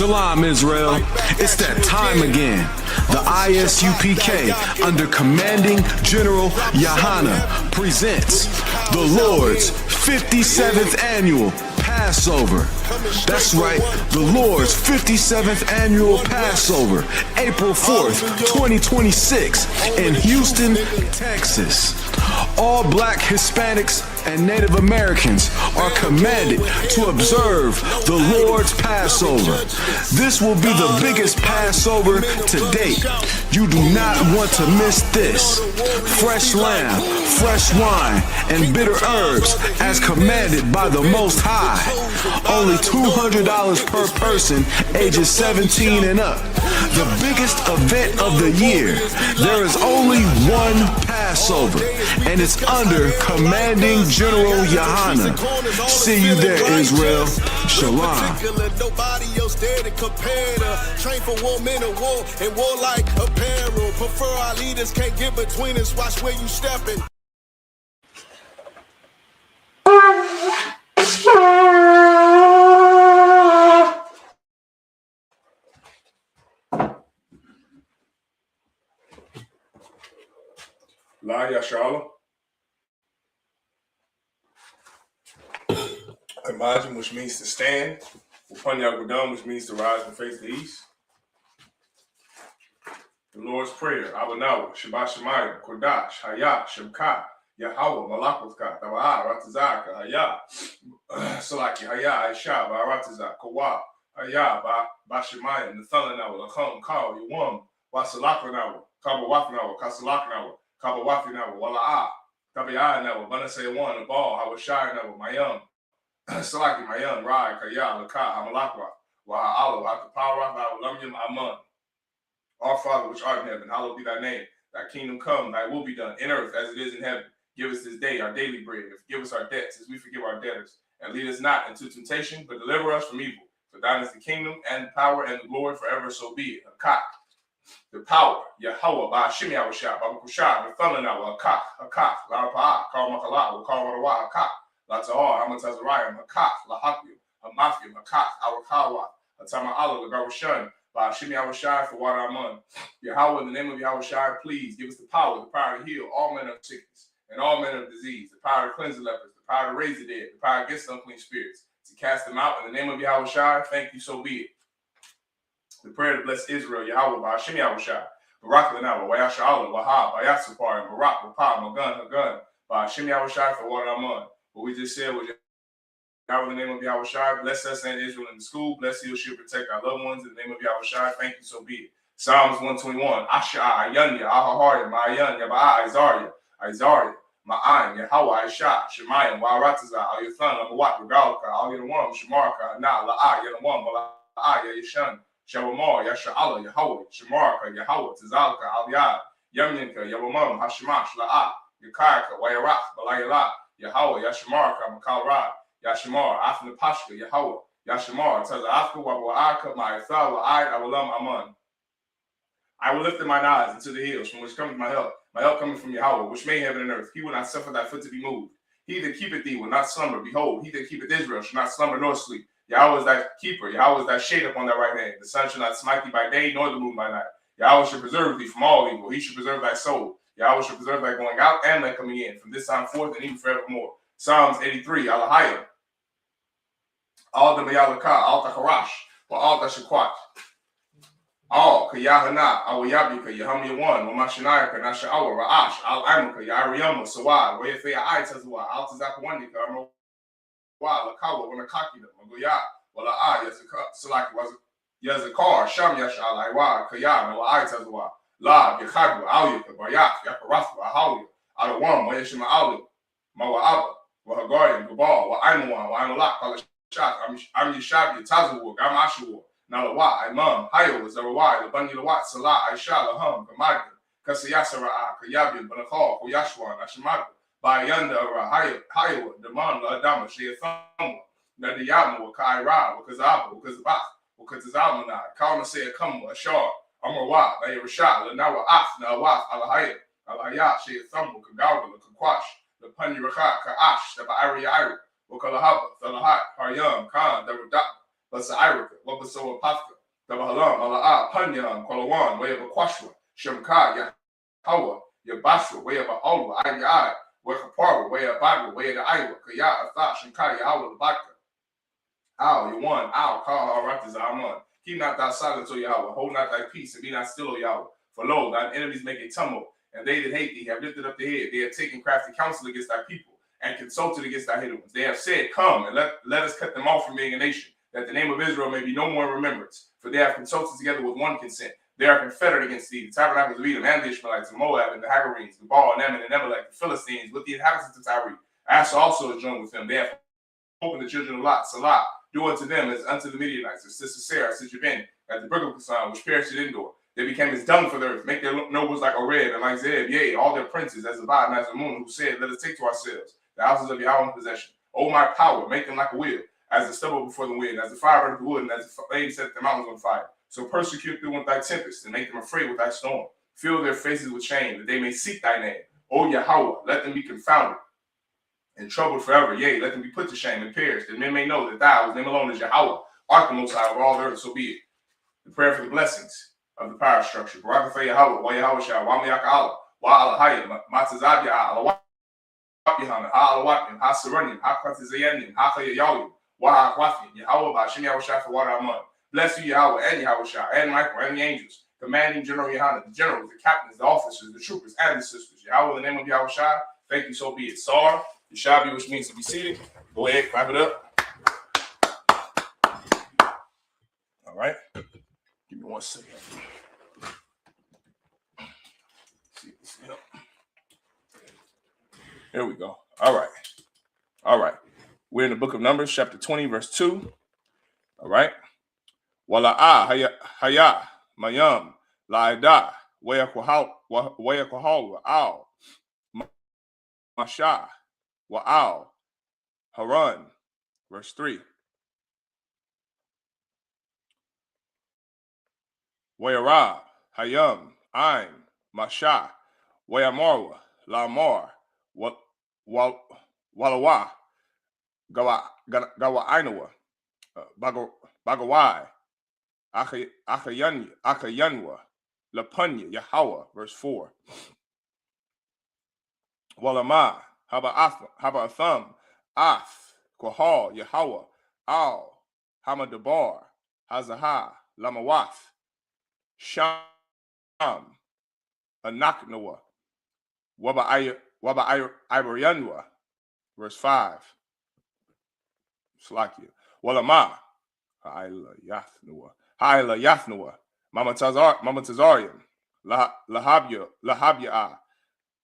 Shalom, Israel. It's that time again. The I.S.U.P.K. under Commanding General Yahanna presents the Lord's 57th Annual Passover. That's right, the Lord's 57th Annual Passover, April 4th, 2026 in Houston, Texas. All Black, Hispanics, and Native Americans are commanded to observe the Lord's Passover. This will be the biggest Passover to date. You do not want to miss this. Fresh lamb, fresh wine, and bitter herbs as commanded by the Most High. Only $200 per person ages 17 and up. The biggest event of the year. There is only one Passover, and it's under Commanding General Yahanna. See you there, Israel. Shalom. Nobody else there to compare to. Train for war, men of war, and warlike apparel. Prefer our leaders, can't get between us. Watch where you stepping. La Yashala. Imagine, which means to stand. Upanyagudam, which means to rise and face the east. The Lord's Prayer. Abanawa, Shabbat Shemayim, Kodash, Hayah, Shemka, Yahweh, Malakotka, Tawa'a, Ratazaka, Hayah, Salaki, Hayah, Aisha, Baratazak, Kawa, Hayah, Bashemayim, Nathanawa, Lacham, Kal, Yawam, Wasalakanawa, Kabawafanawa, Kasalakanawa, Kabawafinawa, Wala'a, Tabi'anawa, Banasayawan, the ball, Hawashinawa, Mayam, Salaki, Mayam, Rai, Kaya, Laka, Hamalakwa, Wa'ala, Hakapawa, Lamyam, Aman. Our Father which art in heaven, hallowed be thy name. Thy kingdom come, thy will be done in earth as it is in heaven. Give us this day our daily bread. Forgive us our debts as we forgive our debtors. And lead us not into temptation, but deliver us from evil. For thine is the kingdom and the power and the glory forever, so be it. Hakak, the power, Yahweh, Ba'ashim Yahushua, Babakushah, the Thalanawa, Hakak, Hakak, La'apa'ah, Karmakala, Karmarawa, Hakak, Lata'ar, Hamatazarayim, Hakak, Lahakim, Hamafim, Hakak, Awakawa, Hatama'ala, Lagarushan, Ba'ashim Yahushua, for what I'm on. Yahweh, in the name of Yahushua, please give us the power to heal all manner of sickness and all manner of disease, the power to cleanse the lepers, the power to raise the dead, the power against unclean spirits, to cast them out. In the name of Yahushua, thank you, so be it. The prayer to bless Israel, Yahweh, Ba'ashim Yahushua, Barak Lanawa, Wayasha'ala, Wahab, Bayasupar, and Barak, Wapah, Magan, Hagan, Ba'ashim Yahushua, for what I'm on. What we just said was, Yahweh, in the name of Yahushua, bless us and Israel in the school. Bless you, shield, protect our loved ones. In the name of Yahushua, thank you, so be it. Psalms 121. Asha, Ayanya, Ahahari, Ma'ayan, Yaba'a, Isaiah, Ma'ayin, Yahweh, Aisha, Shemayim, Wa'arataza, Al-Yathan, Amawat, Regalka, Al-Yanawam, Shemarka, Na, La'a, Yanawam, La'a, Yashan, Shawamar, Yasha'ala, Yahweh, Shemarka, Yahweh, Tazalka, Al-Yad, Yamyanka, Yawamam, Hashemash, La'a, Yakarka, Wayarach, Balayala, Yahweh, Yashamarka, Makalrad, Yashamar, Afna Pashka, Yahweh, Yashamar, Taza Afka, Wabwa'aka, Ma'itha, Wa'ai, Awalam, Aman. I will lift up mine eyes into the hills, from which cometh my help coming from Yahweh, which made heaven and earth. He will not suffer thy foot to be moved. He that keepeth thee will not slumber. Behold, he that keepeth Israel shall not slumber nor sleep. Yahweh is thy keeper. Yahweh is thy shade upon thy right hand. The sun shall not smite thee by day, nor the moon by night. Yahweh shall preserve thee from all evil. He shall preserve thy soul. Yahweh shall preserve thy going out and thy coming in, from this time forth and even forevermore. Psalms 83, Alahayah. All the Bayalaka, all the Harash, or all the Shaquat. All Yahanna, I.S.U.P.K, Yahanna, Wamashinayaka, Nasha'awa, Ra'ash, Al-Amaka, Yariyama, Sawad, Wayafea, I.Tazwa, Altazakawandika, Lakawa, Wanakaki, Magoya, Wala'a, Salaki, Yazakar, Sham Yashal, Iwa, Kayana, I.Tazwa, La, Yakhadwa, Alyaka, Bayak, Yakarathwa, Ahalia, Adawam, Wayashima Ali, Mawa'aba, Wahagarian, Gabal, Wa'aimawan, Wa'amalak, I'm Yeshabi, Tazawu, Gamashua, Nalawa, Imam, Hayo, Zarawai, Labani Lawat, Salah, Aisha, Laham, Gamadi, Kasayasara, Kayabi, Banakal, Koyashwan, Ashimaka, Bayanda, Hayo, Daman, Adama, Sheatham, Nadiyama, Kaira, Wakazaba, Wakazabak, Wakazamana, Kalma say a come, Ashar, Amrawa, Nayarasha, Lanawa Af, Nawaf, Alahaya, Alaya, Sheatham, Kagawa, Kakwash, the Paniraka, Kaash, the Ba'ari, Wakalahaba, Thalahat, Haryam, Khan, the Radak, Basairika, Wabaso Pafka, Dabahalam, Alaa, Panyam, Kolawan, way of a Quashua, Shemka, Yahawa, Yabashua, way of a Alwa, Ayai, Wakapara, way of Bible, way of the Iowa, Kaya, Atha, Shemka, Yahawa, the Baka. Ow, you won. Ow, call her Ratas, Amon. Keep not thy silence, O Yahweh. Hold not thy peace, and be not still, O Yahweh. For lo, thine enemies make a tumult, and they that hate thee have lifted up their head. They have taken crafty counsel against thy people, and consulted against thy hidden ones. They have said, Come, and let us cut them off from being a nation, that the name of Israel may be no more in remembrance. For they have consulted together with one consent. They are confederate against thee, the tabernacles of Edom, and the Ishmaelites, and Moab, and the Hagarenes, the Baal, and Ammon, and Amalek, the Philistines, with the inhabitants of Tyre. Asher also is joined with them. They have opened the children of Lot, Salah, do unto them as unto the Midianites, their sister Sarah, sister Ben, at the brook of Kasan, which perished at Endor. They became as dung for the earth, make their nobles like Oreb and like Zeb, yea, all their princes as Abad and as the moon, who said, Let us take to ourselves the houses of Yahweh in possession. O my power, make them like a wheel, as the stubble before the wind, as the fire burneth the wood, and as the flame set the mountains on fire. So persecute them with thy tempest, and make them afraid with thy storm. Fill their faces with shame, that they may seek thy name. O Yahweh, let them be confounded and troubled forever. Yea, let them be put to shame and perish, that men may know that thou, whose name alone is Yahweh, art the Most High of all the earth, so be it. The prayer for the blessings of the power structure. Barak Yahweh, Wa Yahweh Shah, Wa Miyaka Allah, Wa Alahaya, Matazabia, Allah, Yahanna, Ha Alawapim, Ha Serenium, Ha Katizayanim, Ha Kayayalim, Wa Hakwafim, Yahweh, Bashim Yahweh Shah for water Amun. Bless you, Yahweh, and Yahweh Shah, and Michael, and the angels, commanding General Yahanna, the generals, the captains, the officers, the troopers, and the sisters. Yahweh, in the name of Yahweh Shah, thank you, so be it. Sar, Yeshabi, which means to be seated. Go ahead, clap it up. All right. Give me 1 second. Here we go. All right. All right. We're in the book of Numbers, chapter 20, verse 2. All right. Wala'a haya mayam la'ida wa'yakuhal wa'al masha wa'al haran. Verse 3. Wa'yara hayam ain masha wa'yamarwa la'mar walawa gawa ainawa bagawai akayanwa lapunya Yahweh. Verse 4. Walama haba atham ath kohal Yahweh al hamadabar hazaha lamawath sham anaknawa waba iberianwa. Verse 5. Slakia. Walama ha'ila yathnua mama tazarium lahabya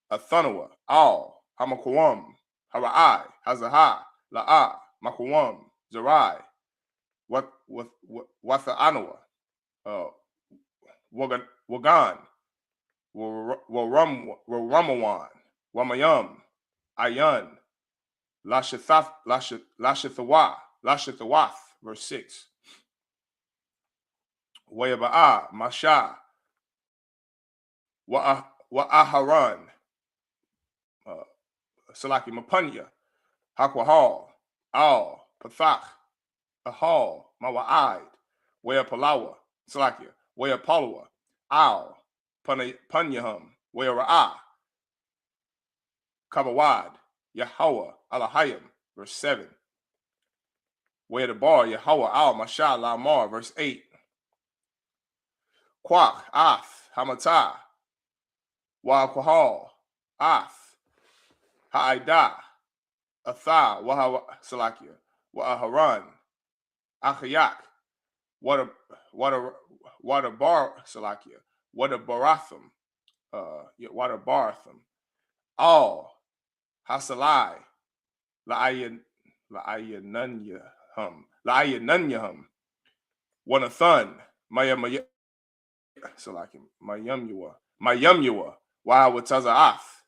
athanawa al hamakwam harai hazaha la'a makwam zarai wathanawa wagan waramawan wamayam ayan lashathawath. Verse 6. Wayaba'a masha wa'aharan salaki mapunya hakwahal al pathach ahal mawa'id wayapalawa salakia wayapalawa al punyahum wayara'a kabawad Yahweh alahayim. Verse 7. Where the bar, Yahweh al Mashal Lamar, verse 8. Kwak, Ath, Hamata, Wa Kwahal, Ath, Ha'ida, Atha, Waha Salakia, Wa Haran, Achayak, what a bar Salakia, what a baratham, what a baratham, all Hasalai, La'ayananyahum, Wanathan, Mayamyua, Wa'awataza'ath,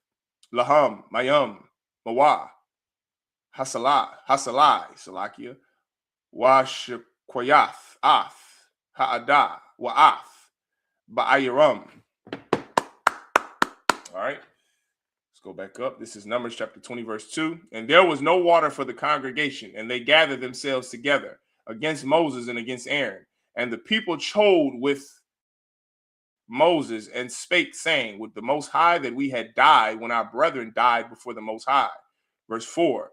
Laham, Mayam, Mawa, Hasalai, Salakia, Washikwayath, Ath, Ha'ada, Wa'ath, Ba'ayiram. All right. Let's go back up. This is Numbers chapter 20, verse 2. And there was no water for the congregation, and they gathered themselves together against Moses and against Aaron. And the people chode with Moses and spake, saying, with the Most High, that we had died when our brethren died before the Most High. Verse 4.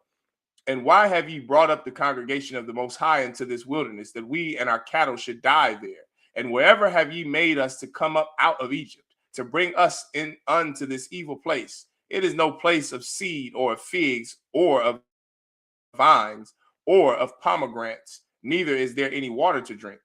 And why have ye brought up the congregation of the Most High into this wilderness, that we and our cattle should die there? And wherever have ye made us to come up out of Egypt, to bring us in unto this evil place? It is no place of seed or of figs or of vines or of pomegranates, neither is there any water to drink.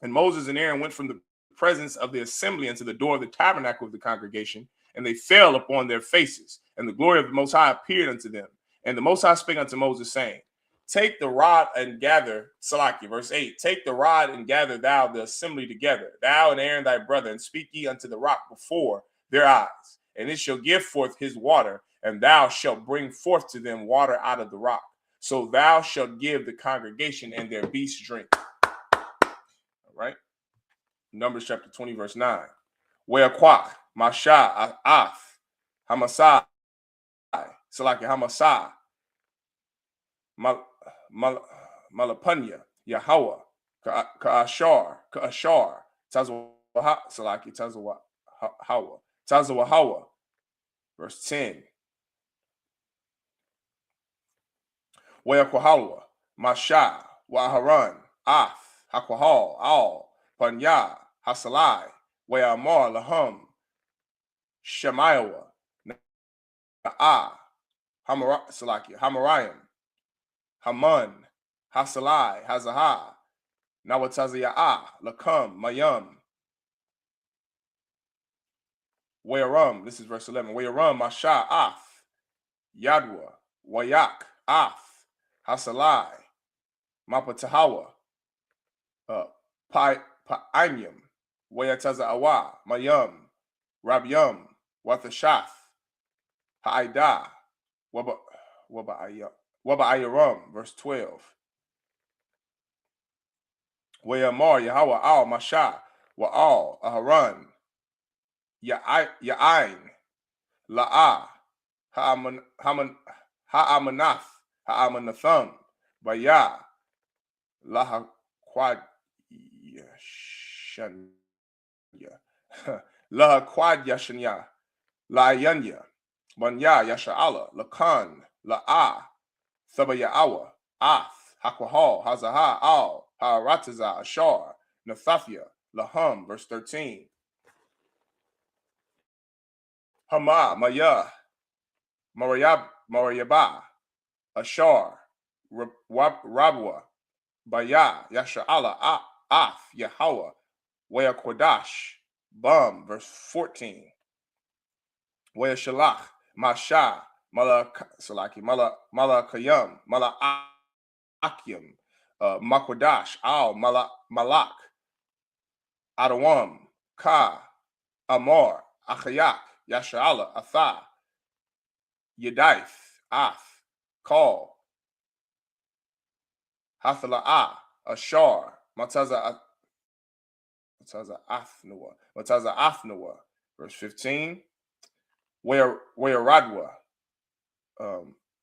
And Moses and Aaron went from the presence of the assembly unto the door of the tabernacle of the congregation, and they fell upon their faces, and the glory of the Most High appeared unto them. And the Most High spake unto Moses, saying, take the rod and gather, Salaki, verse 8, take the rod and gather thou the assembly together, thou and Aaron thy brother, and speak ye unto the rock before their eyes, and it shall give forth his water, and thou shalt bring forth to them water out of the rock. So thou shalt give the congregation and their beasts drink. All right. Numbers chapter 20, verse 9. Weakwak, Masha, Af, Hamasai, Salaki, Hamasai, Malapanya, Yahweh, Ka'ashar, Tazawaha, Salaki, Tazawahawa, verse 10. Weakwahalwa, Masha, Waharan, Af, Hakwahal, Al, Panya, Hasalai, Weamar, Lahum, Shemaiwa, Na'a, Salaki, Hamarayim, Haman, Hasalai, Hazaha, Nawataziah, Lakam, Mayam, Wearam, this is verse 11, Wearam, Masha, Af, Yadwa, Wayak, Af, Hasalai, Mapatahawa, Pa'anyam, Wayataza Awa, Mayam, Rabyam, Wathashath, Ha'ida, Waba'ayaram, verse 12. Wayamar, Yahweh, Al, Masha, Wa'al, Aharan, Ya'ain, La'a, Ha'amanath, Ha'amanatham, Baya, Laha Quad Yashanya, Laha Quad Yashanya, La Yanya, Banya Yasha'ala, Lakan, La'a, Thabayawa, Ath, Hakwahal, Hazaha, Al, Ha'arataza, Ashar, Nathafia, Lahum, verse 13. Hama, Maya, Marayaba, Ashar, Rabwa, Baya, Yasha'ala, Af, Yahweh, Wea Kodash, Bum, verse 14. Wea Shalach, Masha, Malakayam, Malaakim, Makodash, Al, Malak, Adawam, Ka, Amor, Achayak, Yasha'ala, Atha, Yedith, Af, Kal, Hathala'ah, Ashar, Mataza Afnua, verse 15. Where Radwa,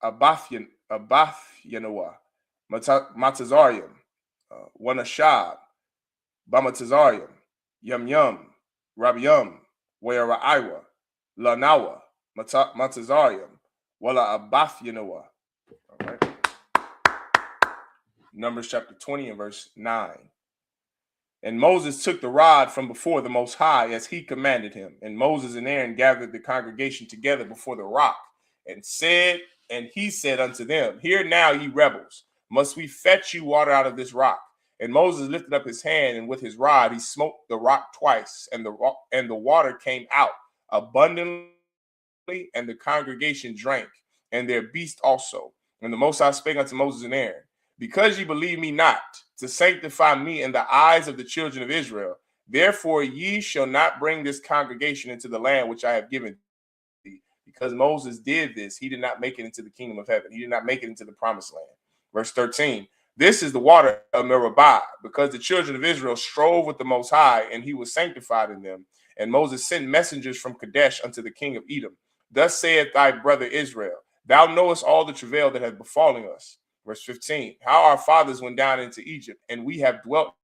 Abathyanua, Matazarium, Wanashab, Bamatazarium, Yum, Rabium, where Raiwa, Lanawa, Matazarium, Wala Abathyanua. All right. Numbers chapter 20 and verse 9. And Moses took the rod from before the Most High as he commanded him. And Moses and Aaron gathered the congregation together before the rock and he said unto them, hear now, ye rebels, must we fetch you water out of this rock? And Moses lifted up his hand, and with his rod he smote the rock twice, and the water came out abundantly, and the congregation drank, and their beast also. And the Most High spake unto Moses and Aaron, because ye believe me not, to sanctify me in the eyes of the children of Israel, therefore ye shall not bring this congregation into the land which I have given thee. Because Moses did this, he did not make it into the kingdom of heaven. He did not make it into the promised land. Verse 13, this is the water of Meribah, because the children of Israel strove with the Most High, and he was sanctified in them. And Moses sent messengers from Kadesh unto the king of Edom. Thus saith thy brother Israel, thou knowest all the travail that hath befallen us. Verse 15. How our fathers went down into Egypt, and we have dwelt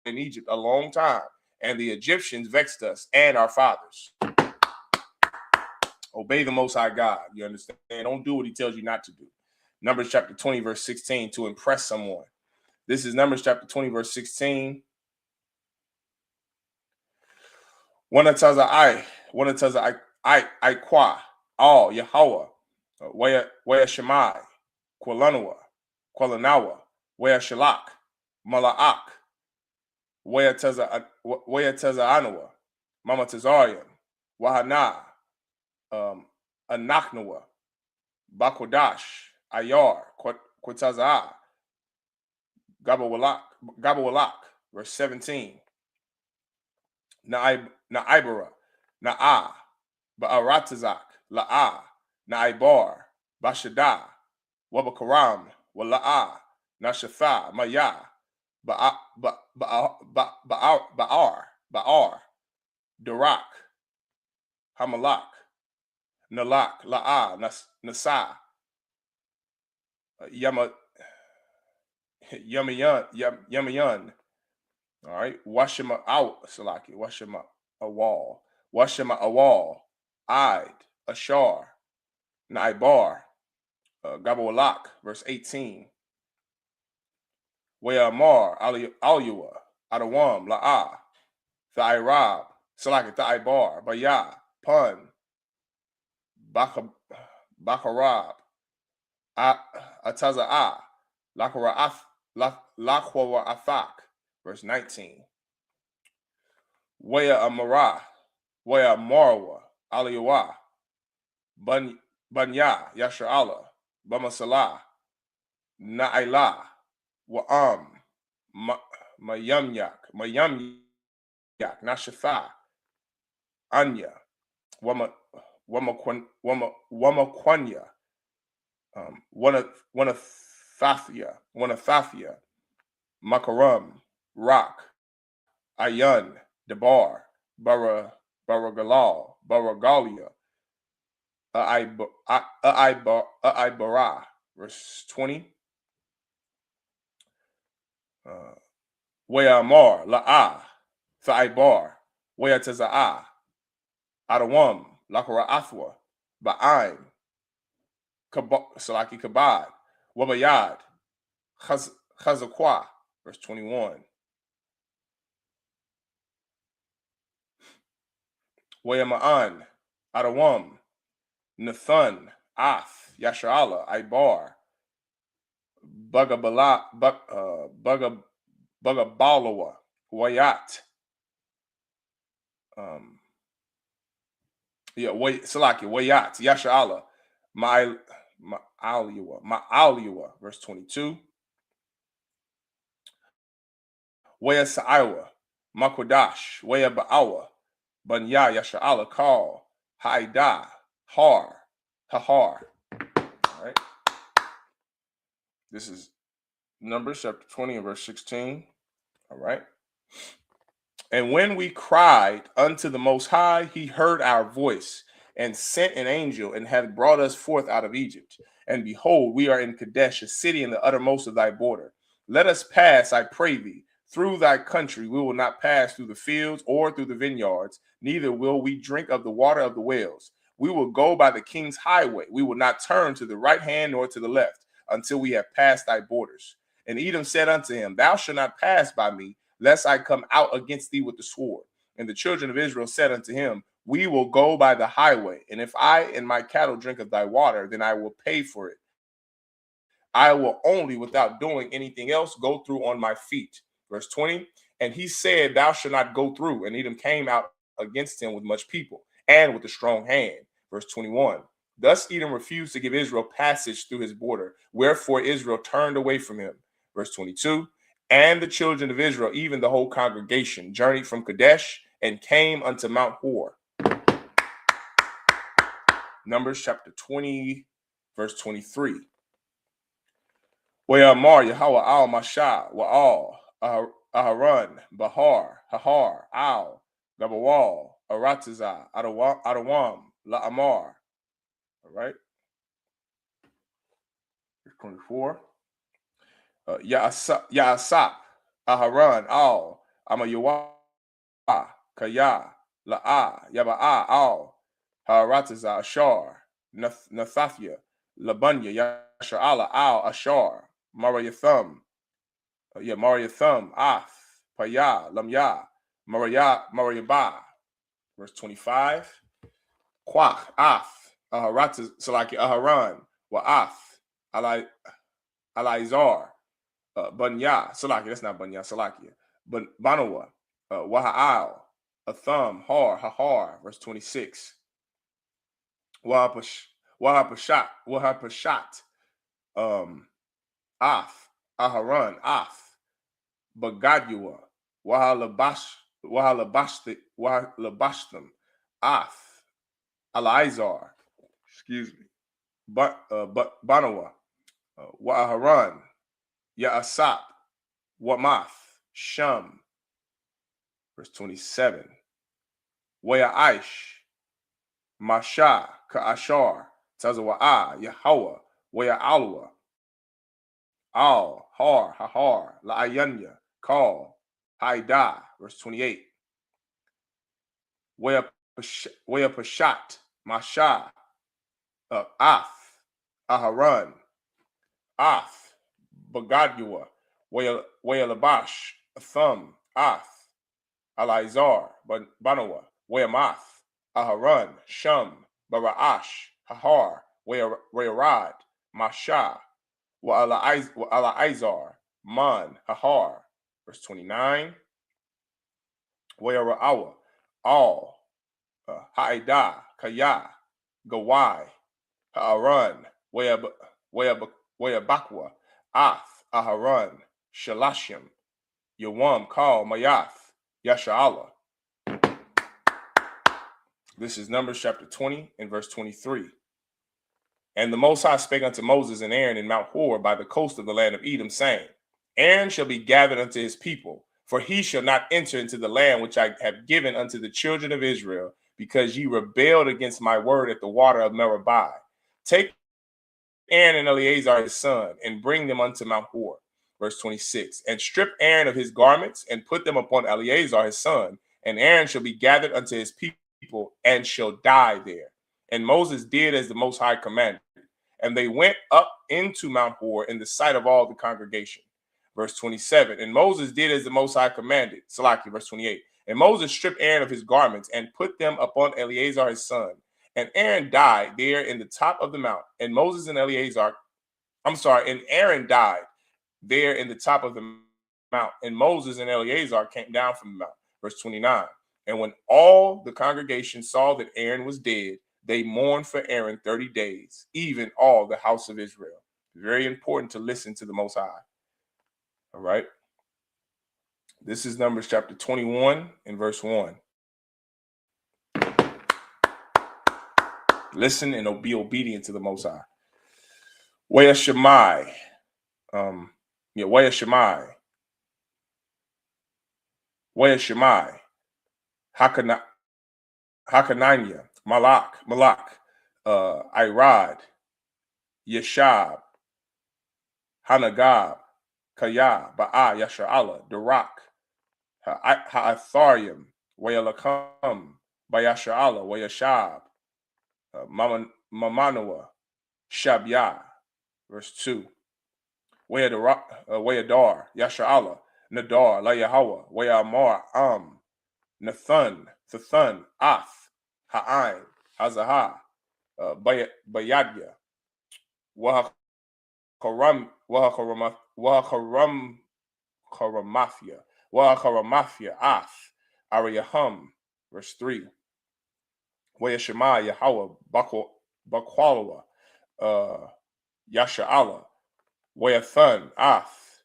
in Egypt a long time, and the Egyptians vexed us and our fathers. Obey the Most High God. You understand? Don't do what he tells you not to do. Numbers chapter 20, verse 16, to impress someone. This is Numbers chapter 20, verse 16. One that tells I qua, all Yahweh, where Shemai, Qualanua, Qualanawa, where Shalak, Malaak, where Teza Anawa, Mama Tazarian, Wahana, Anaknawa, Bakodash, Ayar, Quataza, Gabawalak, verse 17. Naibara, Na'a, Ba'aratazak, La'a, Naibar, Bashada, Wabakaram, Wala'a, Nashatha, Maya, Ba'ar, Darak, Hamalak, Nalak, La'a, Nasa, Yamayan. All right, Washima out, Salaki, Washima a wall, Washima a wall, Id, Ashar, Naibar, Gabolak, verse 18. Wayamar, Aliyua, Adawam, La'a, Thairab, Salaki, Thaibar, Baya, Pun, Bakarab, Ataza'a, Lakwara Athak, verse 19. Waya Amara, Waya Marwa, Aliyawa, Banya, Yasharala, Bamasala, Na'ila, Wa'am, Mayamyak, Nashafa, Anya, Wamakwanya, Wanathafia, Makaram, Rock, Ayan, Debar, Baragalal, Baragalia, Aibara, verse 20. Wayamar, La'a, Thaibar, Wayataza'a, Adawam, Lakara Athwa, Ba'ain, Salaki Kabad, Wabayad, Chazakwa, verse 21. Wayama'an, Adawam, Nathan, Ath, Yasharala, Ibar, Bugabalawa, Wayat, Salaki, Wayat, Yasharala, Ma'aliwa, verse 22. Waya Sa'iwa, Makodash, Waya Ba'awa, Banya Yasha'ala, Call, Haida, Hahar. All right. This is Numbers chapter 20 and verse 16. All right. And when we cried unto the Most High, he heard our voice and sent an angel and hath brought us forth out of Egypt. And behold, we are in Kadesh, a city in the uttermost of thy border. Let us pass, I pray thee, through thy country. We will not pass through the fields or through the vineyards, neither will we drink of the water of the wells. We will go by the king's highway. We will not turn to the right hand nor to the left until we have passed thy borders. And Edom said unto him, Thou shalt not pass by me, lest I come out against thee with the sword. And the children of Israel said unto him, We will go by the highway, and if I and my cattle drink of thy water, then I will pay for it. I will only, without doing anything else, go through on my feet. Verse 20, and he said, Thou shalt not go through. And Edom came out against him with much people and with a strong hand. Verse 21, thus Edom refused to give Israel passage through his border, wherefore Israel turned away from him. Verse 22, and the children of Israel, even the whole congregation, journeyed from Kadesh and came unto Mount Hor. Numbers chapter 20, verse 23. Wayamar Yahweh al Masha Wa'al Aharon Bahar Hahar Al Gabawal Aratiza Adawam La'amar. All right. Verse 24. Ya'asap, Aharon, Al, Amayawa, Kaya, La'a, Yaba'a, Al, Haratiza, Ashar, Nathathia, Labunya, Yasha'ala, Al, Ashar, Mariathum, Mariathum, Af, Paya, Lamya, Mariaba, verse 25. Quach, Af, Aharatiz, Salaki, Aharon, Wa'af, Alaizar, Bunya, Salakia, that's not Bunya, Salakia, but Banawa, Waha'al, Atham, Hahar, verse 26. Wahapashat, Af, Aharon, Af, Bagadua, Wahalabashtam, Af, Alaizar, excuse me, Banawa, Waharan, Ya'asap, Wamath, Sham, verse 27. Wayaish, Masha, Ka'ashar, Tazawa'a, Yahweh, Waya'alwa, Al, Hahar, La'ayanya, Kal, Haida, verse 28. Wayapashat, Masha, Af, Aharan, Af, Bagadua, Wayalabash, Thumb, Af, Alaizar, Banawa, Wayamath, Aharan, Shum, Baraash, Hahar, Wayarad, Masha, Wa'alaizar, Man, Hahar, verse 29. Wayara'awa, Al, Haida, Kaya, Gawai, Ha'aran, Wayabakwa, Ath, Aharan, Shalashim, Yawam, Kal, Mayath, Yasha'ala. This is Numbers chapter 20 and verse 23. And the Most High spake unto Moses and Aaron in Mount Hor by the coast of the land of Edom, saying, Aaron shall be gathered unto his people, for he shall not enter into the land which I have given unto the children of Israel, because ye rebelled against my word at the water of Meribah. Take Aaron and Eleazar his son, and bring them unto Mount Hor. Verse 26. And strip Aaron of his garments, and put them upon Eleazar his son, and Aaron shall be gathered unto his people, and shall die there. And Moses did as the Most High commanded. And they went up into Mount Hor in the sight of all the congregation. Verse 27. And Moses did as the Most High commanded. Salaki, verse 28. And Moses stripped Aaron of his garments, and put them upon Eleazar his son. And Aaron died there in the top of the mount. And Aaron died there in the top of the mount. And Moses and Eleazar came down from the mount. Verse 29. And when all the congregation saw that Aaron was dead, they mourned for Aaron 30 days, even all the house of Israel. Very important to listen to the Most High. All right. This is Numbers chapter 21 and verse 1. Listen and be obedient to the Most High. Waya Shemai. Waya Shemai. Waya Shemai. Hakananya. Malak. Irad. Yeshab. Hanagab. Kaya. Ba'a. Yasha'ala. Darak. Ha'atharium. Wayalakam. Bayasha'ala. Wayashab. Mamanoa, Shabya, verse 2. Wayadar, Yasha'ala, Nadar, Layahawa, Wayamar, Nathan, Thathan, Ath, Ha'ain, Hazaha, Bayadya, Wahakaramathia, Ath, Ariyahum, verse 3. Wayashema, Yahweh, Bakwalawa, Yasha'ala, Wayathan, Ath,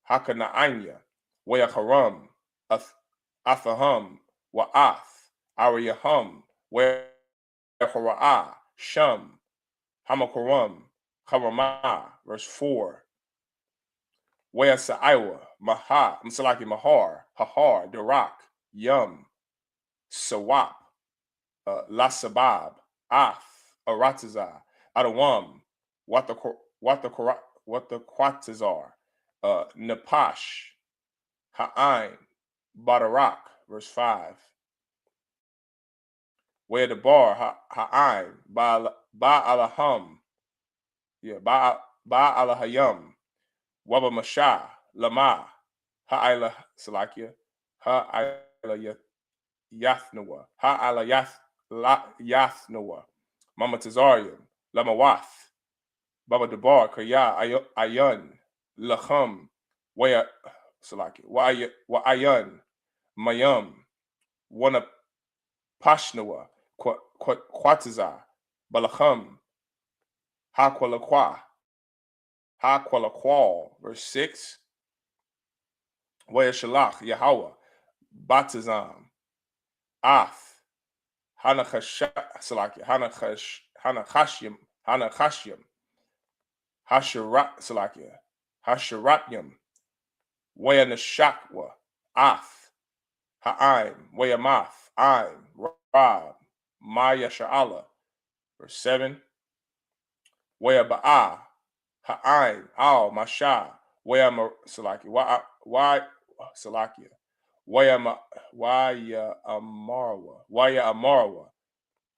Hakanaanya, Wayakaram, Athaham, Wa'ath, Ariyahum, Wayahara'a, Sham, Hamakaram, Haramah, verse 4. Wayasaiwa, Mahar, Hahar, Darak, Yum, Sawap, Lasabab, Ath, Aratiza, Adawam, Watakarama, the quarters are. Napash, Ha'ain, Badarak, verse 5. Where the bar, Ha'ain, Ba'alaham, yeah, Ba'alahayam, Waba Mashah, Lama, Ha'ila Salakia, Ha'ila Yathnoa, Ha'ala Yathnoa, Mama Tazarian, Lamawath, Baba Debar, Kaya, Ayun, Lacham, Waya Salaki, Wa'ayun, Mayum, Wana Pashnoa, Quatiza, Balacham, Haqualaqual, verse 6, Waya Shalach, Yahweh, Batazam, Ath, Hanachashyam, Hasharatyam, Waya Nashakwa, Ath, Ha'aim, Waya Math, Aim, Rab, Maya Sha'ala, verse 7, Waya Ba'a, Ha'aim, Al, Masha, Waya Salaki, why Salakia, Waya Amarwa,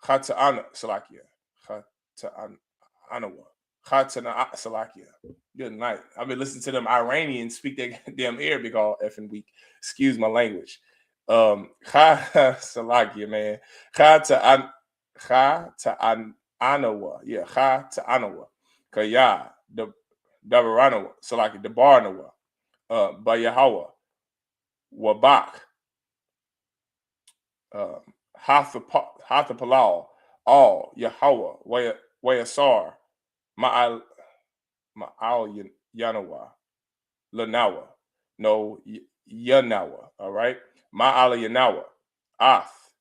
Khata'ana Salakia, Khata'anawa, Khata'ana Salakia. Good night. I've been listening to them Iranians speak their damn Arabic all effing week. Excuse my language. Salakia, man. Khata'anawa. Yeah, Khata'anawa. Kaya, the Dabaranawa, Salakia, the Barnawa, Bayahawa, Wabak, Hathapalal, all Yahweh, Wayasar, Ma'al Yanawa, Lanawa, no Yanawa, all right, Ma'al Yanawa, Ath,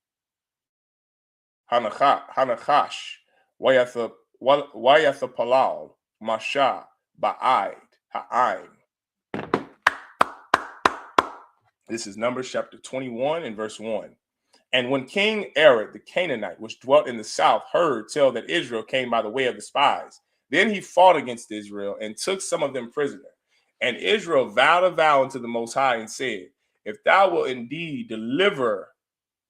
Hanachash, Wayathapalal, Masha, Ba'id, Ha'ain. This is Numbers chapter 21 and verse 1. And when King Arad, the Canaanite, which dwelt in the south, heard tell that Israel came by the way of the spies, then he fought against Israel and took some of them prisoner. And Israel vowed a vow unto the Most High and said, if thou wilt indeed deliver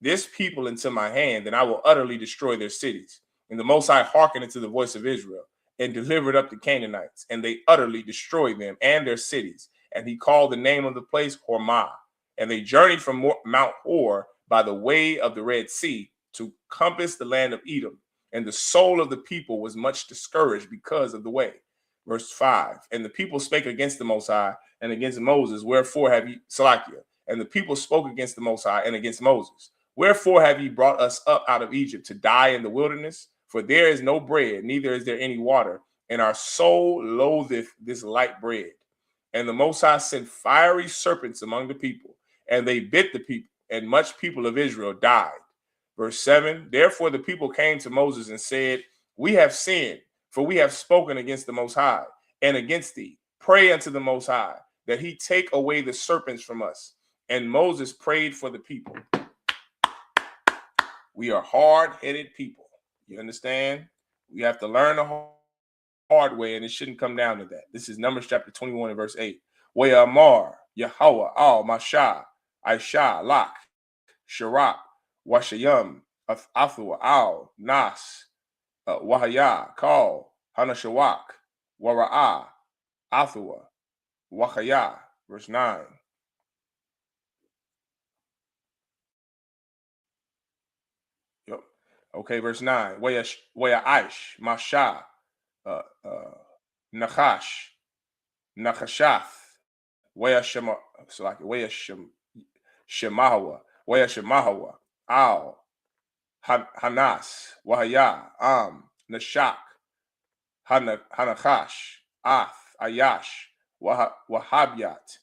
this people into my hand, then I will utterly destroy their cities. And the Most High hearkened unto the voice of Israel and delivered up the Canaanites, and they utterly destroyed them and their cities. And he called the name of the place Hormah. And they journeyed from Mount Hor by the way of the Red Sea to compass the land of Edom. And the soul of the people was much discouraged because of the way. Verse 5, and the people spake against the Most High and against Moses, wherefore have ye, Salakia, and the people spoke against the Most High and against Moses, wherefore have ye brought us up out of Egypt to die in the wilderness? For there is no bread, neither is there any water, and our soul loatheth this light bread. And the Most High sent fiery serpents among the people, and they bit the people, and much people of Israel died. Verse 7, therefore the people came to Moses and said, we have sinned, for we have spoken against the Most High and against thee. Pray unto the Most High that he take away the serpents from us. And Moses prayed for the people. We are hard-headed people. You understand? We have to learn the hard way, and it shouldn't come down to that. This is Numbers chapter 21 and verse 8. Waya Amar, Yahweh, Al, Masha, Aisha, Lak, Sharak, Washayam, Athua, Al, Nas, Wahaya, Kal, Hanashawak, Wara'ah, Athua, Wachaya, verse 9. Yep. Okay, verse 9. Waya Aish, Masha, Nachash, Nachashath, Waya Shema, so like Waya Shemahawa, Waya Shemahawa, Al, Hanas, Wahaya, Nashak, Hanachash, Ath, Ayash, Wahabyat,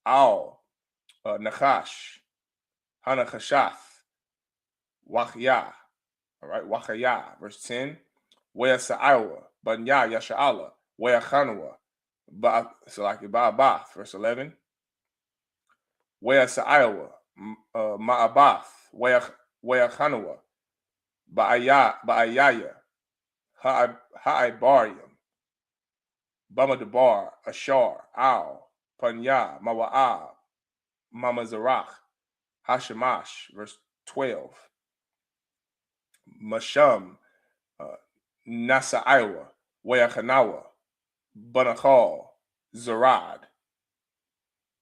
Al, Nachash, Hanachashath, Wachya. All right, Wachaya, verse 10. Wea Sa'awa, Banya Yasha'ala, Wea Chanua, Ba'abath, verse 11. Wea Sa'awa, Ma'abath, Wea Chanua, Ba'ayaya, Ha'ibarium, Bama Debar, Ashar, Al, Panya, Mawa'ab, Mama Zarach, Hashemash, verse 12. Masham, Nasa Iowa, Wayakanawa, Banachal, Zarad,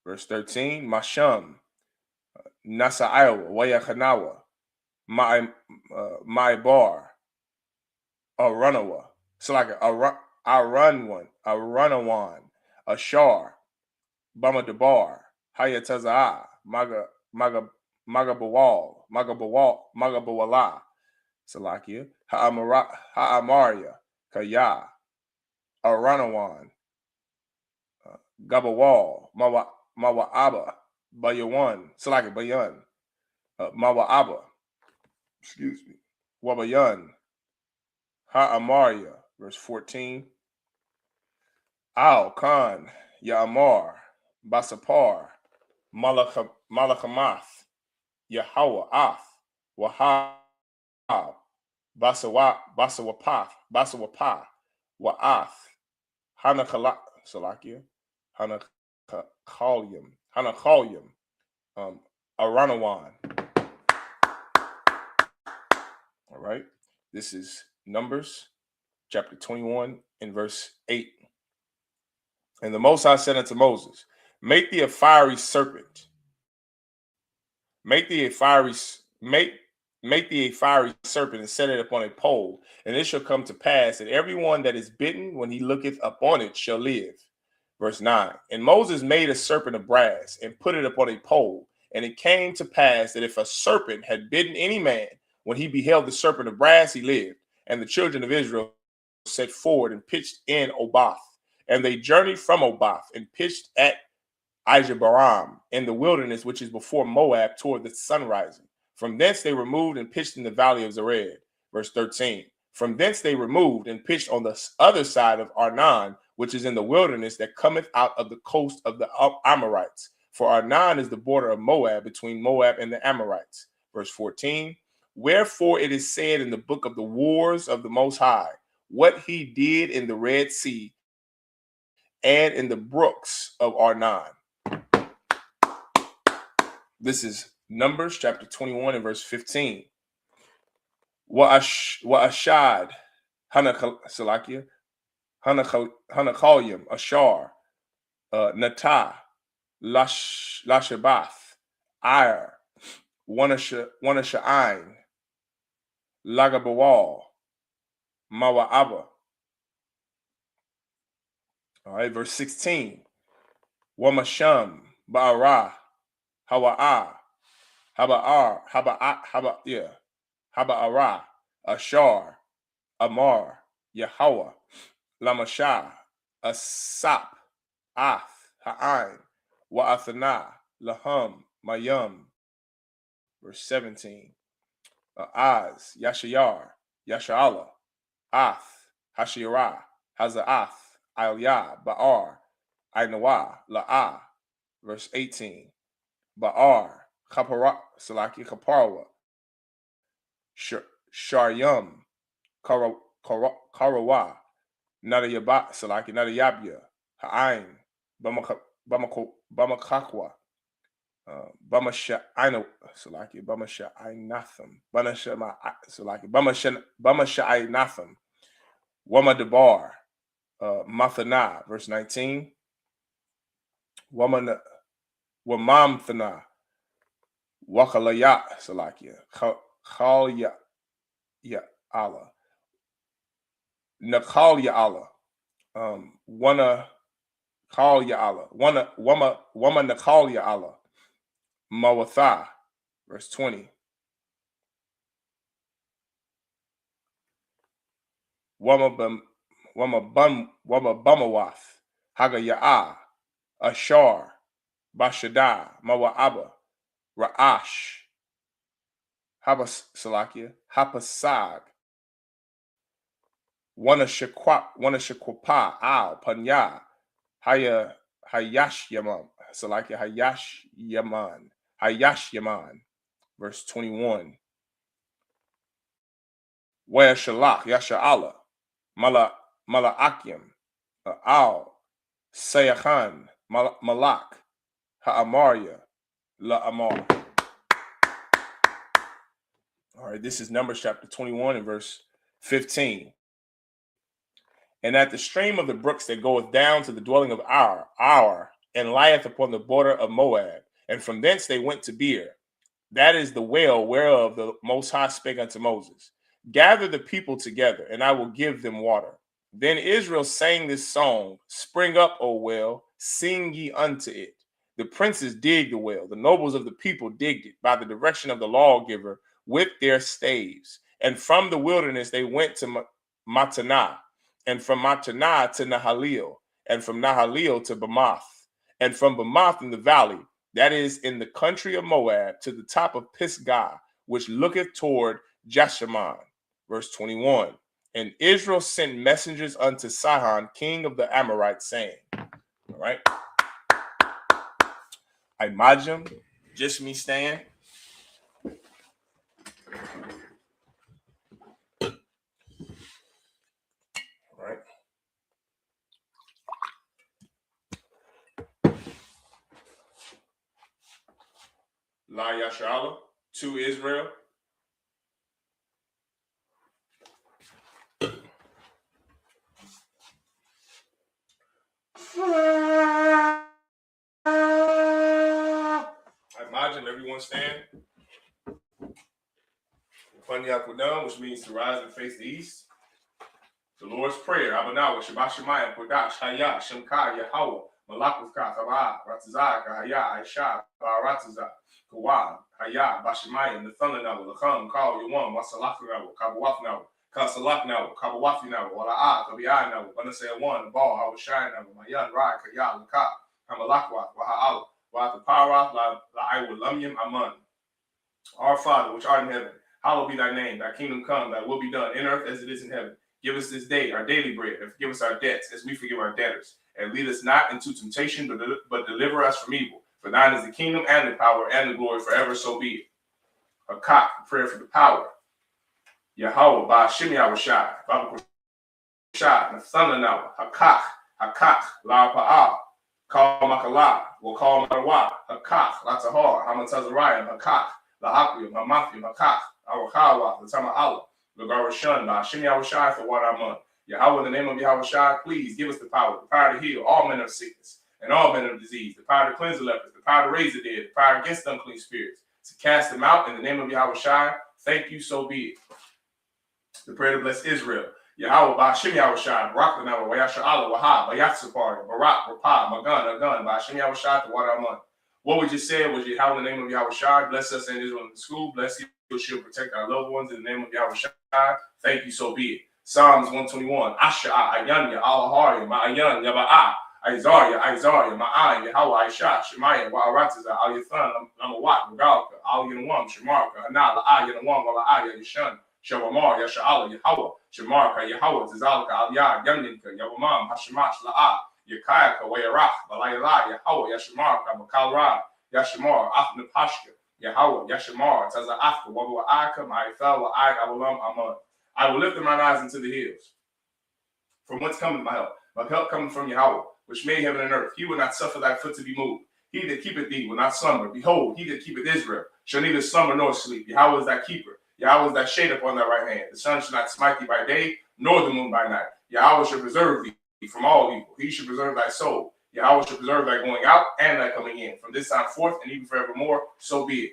verse 13. Masham, Nasa Iowa, Wayakanawa, My Bar, Arunawa. So like Arunawan, Ashar, Bama Debar, Hayataza, Magabawala, Salakia, Ha'amaria, Kaya, Aranawan, Gabawal, Mawa'aba, Bayawan, Salakia, Bayan, Mawa'aba, excuse me, Wabayan, Ha'amaria, verse 14. Al Khan, Ya'amar, Basapar, Malachamath, Yahweh, Ath, Wahab, Basawapah, Wa'ath, Salakia, Hanachalium, Aranawan. All right, this is Numbers chapter 21 and verse 8. And the Most High said unto Moses, make thee a fiery serpent. Make thee a fiery serpent and set it upon a pole, and it shall come to pass that everyone that is bitten when he looketh upon it shall live. Verse 9. And Moses made a serpent of brass and put it upon a pole. And it came to pass that if a serpent had bitten any man, when he beheld the serpent of brass, he lived. And the children of Israel set forward and pitched in Obath. And they journeyed from Obath and pitched at Ijebaram in the wilderness, which is before Moab, toward the sun rising. From thence they removed and pitched in the valley of Zered. Verse 13. From thence they removed and pitched on the other side of Arnon, which is in the wilderness that cometh out of the coast of the Amorites. For Arnon is the border of Moab, between Moab and the Amorites. Verse 14. Wherefore it is said in the book of the wars of the Most High, what he did in the Red Sea and in the brooks of Arnon. This is Numbers chapter 21 and verse 15. Wa'ashad, Hanachalium, Ashar, Natah, Lashabath, Ir, Wanasha'ain, Lagabawal, Mawa'aba. All right, verse 16. Wamasham, Ba'arah, Hawa'ah, Haba'arah, Ashar, Amar, Yahweh, Lamashah, Asap, Ath, Ha'ain, Wa'athana, Laham, Mayam. Verse 17. Az, Yashayar, Yasha'ala, Ath, Hashirah, Haza'ath, Aliyah, Ba'ar, Ainawa, La'ah. Verse 18. Ba'ar, Kaparawa, Sharyam, Karawa, Nadayabat, Salaki, Nadayabya, Ha'ain, Bamakakwa, Bamasha'aino, Salaki, Bamasha'ainatham, Bamasha'ainatham, Wamadabar, Mathana, verse 19. Wamamthana, Wakalaya, Salakia, Khalya Allah, Nakalya Allah, Wana Kalya Allah, Wama Nakalya Allah, Mawatha, verse 20. Wama Bamawath, Hagayah, Ashar, Bashada, Mawa'aba, Ra'ash, Habasalakia, Hapasag, Wanashakwapa, Al, Panya, Hayash Yaman, Salakia, Hayash Yaman, verse 21. Where Shalach, Yasha'ala, Mala'akim, Al, Sayahan, Malak, Ha'amaria, La'amar. All right, this is Numbers chapter 21 and verse 15. And at the stream of the brooks that goeth down to the dwelling of Ar, and lieth upon the border of Moab. And from thence they went to Beer. That is the well whereof the Most High spake unto Moses. Gather the people together, and I will give them water. Then Israel sang this song, Spring up, O well, sing ye unto it. The princes digged the well, the nobles of the people digged it by the direction of the lawgiver with their staves. And from the wilderness they went to Mattanah, and from Mattanah to Nahalil, and from Nahalil to Bamoth, and from Bamoth in the valley, that is in the country of Moab, to the top of Pisgah, which looketh toward Jeshimon. Verse 21. And Israel sent messengers unto Sihon, king of the Amorites, saying, all right, Imagine, just me staying. All right. La Yashala to Israel. Imagine everyone stand. Panyakudan, which means to rise and face the east. The Lord's Prayer. Abanawa, Shabashamayim, Kodash, Haya, Shemka, Yahweh, Malakufka, Taba, Ratazaka, Haya, I.S.U.P.K, Barataza, Kawan, Haya, Bashamayim, the Thunder Nawa, Lakam, Kal, Yawan, Wasalaknawa, Kabawafnawa, Kasalaknawa, Kabawafinawa, Wala'a, Kabianawa, Banasea 1, Ball, I was shining, Mayan, Rai, Kaya, Laka, Hamalakwa, Waha'ala, Wahatapara, La Iwalumium, Aman. Our Father, which art in heaven, hallowed be thy name, thy kingdom come, thy will be done in earth as it is in heaven. Give us this day our daily bread, and forgive us our debts as we forgive our debtors. And lead us not into temptation, but deliver us from evil. For thine is the kingdom and the power and the glory forever, so be it. A cock, prayer for the power. Yahweh, by Shimi Awashai, Baba Shai, Nathana Nawa, Hakak, La Pa'al, Call Makala, will call Marawa, Hakak, Latahar, Hamatazariah, Hakak, Lahakim, Hamathim, Hakak, Awakawa, the Tama Allah. Lagarashun, by Shimi Awashai for what I'm on. Yahweh, in the name of Yahweh Shai, please give us the power to heal all men of sickness and all men of disease, the power to cleanse the lepers, the power to raise the dead, the power against unclean spirits, to cast them out in the name of Yahweh Shai. Thank you, so be it. The prayer to bless Israel. Yahweh, by Shimi Awashai, Barak Lanawa, Wayasha Allah, Wahab, Bayatsapar, Barak, Rapah, Magan, Agun, by Shimi Awashai for what I'm on. What we just said was Yahweh in the name of Yahweh Shai, bless us and Israel in the school, bless you. She'll protect our loved ones in the name of Yahweh Shai. Thank you, so be it. Psalms 121. Asha, Ayanya, Alahari, Ma'ayan, Yaba'a, Isaiah, Ma'ayan, Yahweh, Aisha, Shemaya, Wa'aratiza, Al-Yathan, Lamawat, Regalka, Al-Yanawam, Shemarka, Anala, Ayanawam, Wala'aya, Yashan, Shawamar, Yasha'ala, Yahweh, Shemarka, Yahweh, Tizalka, Al-Yad, Yamninka, Yawamam, Hashamash, La'a, Yakayaka, Wayarach, Balayala, Yahweh, Yashamarka, Makalra, Yashamar, Afnapashka, Yahweh, Yashamar, Taza Afka, Wabu Aka, Ma'ifel, Wa'ai, Awalam, Aman. I will lift mine eyes into the hills. From whence cometh my help? My help cometh from Yahweh, which made heaven and earth. He will not suffer thy foot to be moved. He that keepeth thee will not slumber. Behold, he that keepeth Israel shall neither slumber nor sleep. Yahweh is thy keeper. Yahweh is thy shade upon thy right hand. The sun shall not smite thee by day, nor the moon by night. Yahweh shall preserve thee from all evil. He shall preserve thy soul. Yahweh shall preserve thy going out and thy coming in, from this time forth and even forevermore. So be it.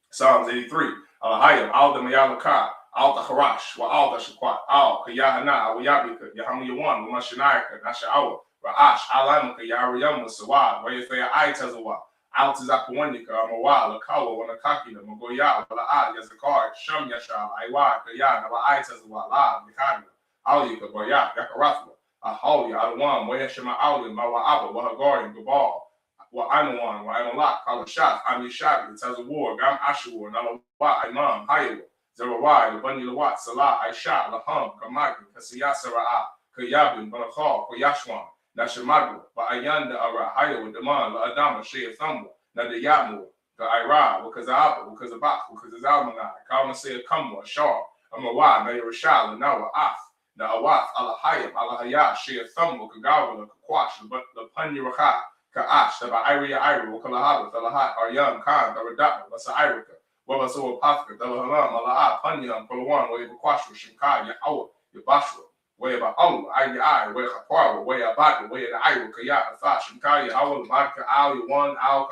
Psalms 83. Alahayim, Al the Mayalaka, Al the Harash, Wa Al the Shakwat, Al Yahanna, Wa Yabika, Yahanna Yawan, Wa Mashanaka, Nasha'awa, Ra'ash, Alamaka, Yariyam, Sawad, Wa Yafaya Aitazawa, Al Tizakwanika, Mawa, Lakawa, Wanakakina, Magoya, La'a, Yazakar, Sham Yashal, Iwa, Kayana, La Aitazawa, La, Mikana, Alika, Boyak, Yakarathwa, Ahali, Alwan, Wa Yashama Ali, Mawa Abba, Wa Hagari, Gabal. Wa Imawan, Wa Imalak, Kalashat, Amishabi, Tazawar, Gam Ashur, Nalawa, Imam, Hayawa, Zerawai, Labani Lawat, Salah, Aisha, Laham, Kamaki, Kasiyasara'a, Kayabin, Banakal, Koyashwan, Nashamadu, Ayanda Ara, Hayawa, Daman, La Adama, Shea Thumwa, Nadayamu, the Ira, Wakazaba, Wakazabak, Wakazalmana, Kalmasea Kamwa, Shar, Amawa, Nayarashal, Nawa, Af, Na'awaf, Alahayim, Alahaya, Shea Thumbo, Kagawa, Kakwash, the Panyuraka, Ka'ash, the Ba'ira, Wakalaha, the Lahat, Aryam, Khan, the Radat, Vasa Irika, Wabaso Pathka, the Lahalam, Alaha, Panyam, Palawan, Way Bakwashu, Shinkai, Yahawa, Yabashwa, Way about Allah, I, Way Kapara, Way Abad, Way the Ira, Kaya, Atha, Shinkai, Yahawa, Madka, Al, Yawan, Al,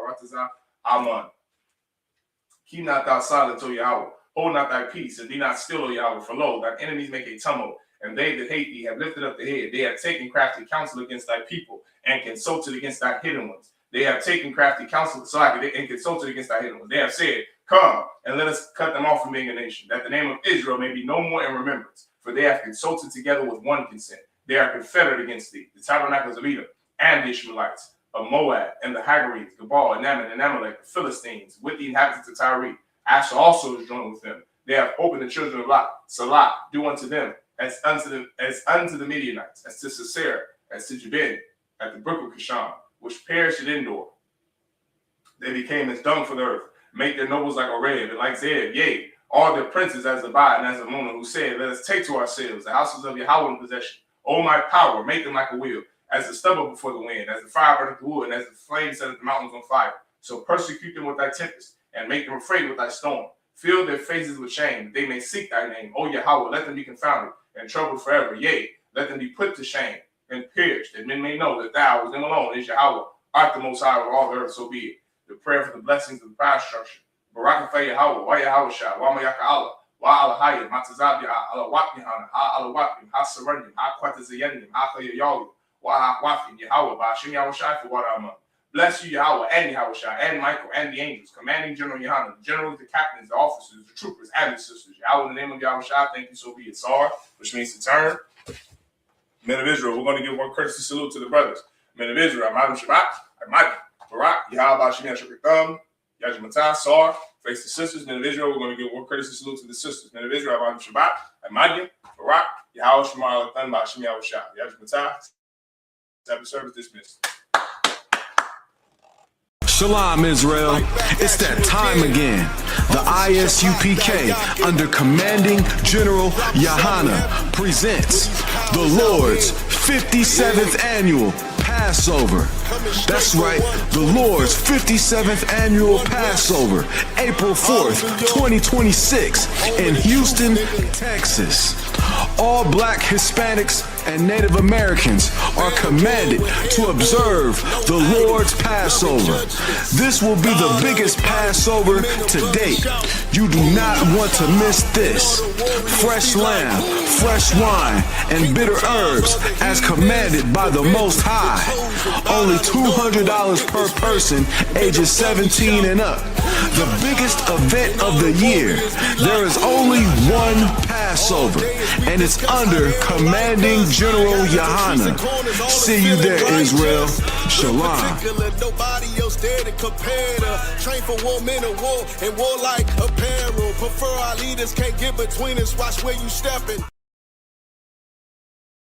Rataza, Aman. Keep not thou silent, O Yahweh. Hold not thy peace, and be not still, O Yahweh, for lo, thine enemies make a tumult, and they that hate thee have lifted up the head. They have taken crafty counsel against thy people, and consulted against thy hidden ones. They have taken crafty counsel and consulted against thy hidden ones. They have said, come, and let us cut them off from being a nation, that the name of Israel may be no more in remembrance. For they have consulted together with one consent. They are confederate against thee, the tabernacles of Edom, and the Ishmaelites, of Moab, and the Hagarenes, Gebal, and Ammon, and Amalek, the Philistines, with the inhabitants of Tyre. Asher also is joined with them. They have opened the children of Lot. Salah, do unto them as unto the Midianites, as to Sisera, as to Jabin, at the brook of Kishon, which perished at Endor. They became as dung for the earth, make their nobles like Oreb and like Zeb, yea, all their princes as Zabad and as Ammon, who said, let us take to ourselves the houses of Yahweh in possession. O my power, make them like a wheel, as the stubble before the wind, as the fire burneth the wood, and as the flame setteth the mountains on fire. So persecute them with thy tempest, and make them afraid with thy storm. Fill their faces with shame, that they may seek thy name. O Yahweh, let them be confounded and troubled forever. Yea, let them be put to shame and pierced, that men may know that thou, with them alone, is Yahweh, art the most high of all the earth, so be it. The prayer for the blessings of the power structure. Barak Yahweh, wa Yahweh Shah, wa Mayaka Allah, wa Alahayim, Matazabia, Alawat Yahanna, ha Alawatim, ha Saranim, ha Quatazayanim, ha Kayayalim, wa ha Wafim, Yahweh, ba Hashem Yahweh Shai for what I'm. Bless you, Yahweh, and Yahweh Shai, and Michael, and the angels, commanding General Yahanna, the generals, the captains, the officers, the troopers, and the sisters. Yahweh, in the name of Yahweh Shai, thank you, so be it. Sar, which means to turn. Men of Israel, we're going to give one courtesy salute to the brothers. Men of Israel, Amadim Shabbat, Amadim, Barak, Yahweh, Hashem Yahweh Yajmatah, Sar, face the sisters. Men of Israel, we're going to give one courtesy salute to the sisters. Men of Israel, Amadim Shabbat, Amadim, Barak, Yahweh Shemar Lathan, Hashem Yahweh Shai, Yajmatah. Sabbath service dismissed. Shalom, Israel. It's that time again. The I.S.U.P.K. under Commanding General Yahanna presents the Lord's 57th Annual Passover. That's right, the Lord's 57th Annual Passover, April 4th, 2026 in Houston, Texas. All Black, Hispanics, and Native Americans are commanded to observe the Lord's Passover. This will be the biggest Passover to date. You do not want to miss this. Fresh lamb, fresh wine, and bitter herbs as commanded by the Most High. Only $200 per person ages 17 and up. The biggest event of the year. There is only one Passover, and it's under Commanding General Yahanna. See you there, Israel. Shalom. Train for war, men of war, and war like apparel. Prefer our leaders, can't get between us. Watch where you stepping.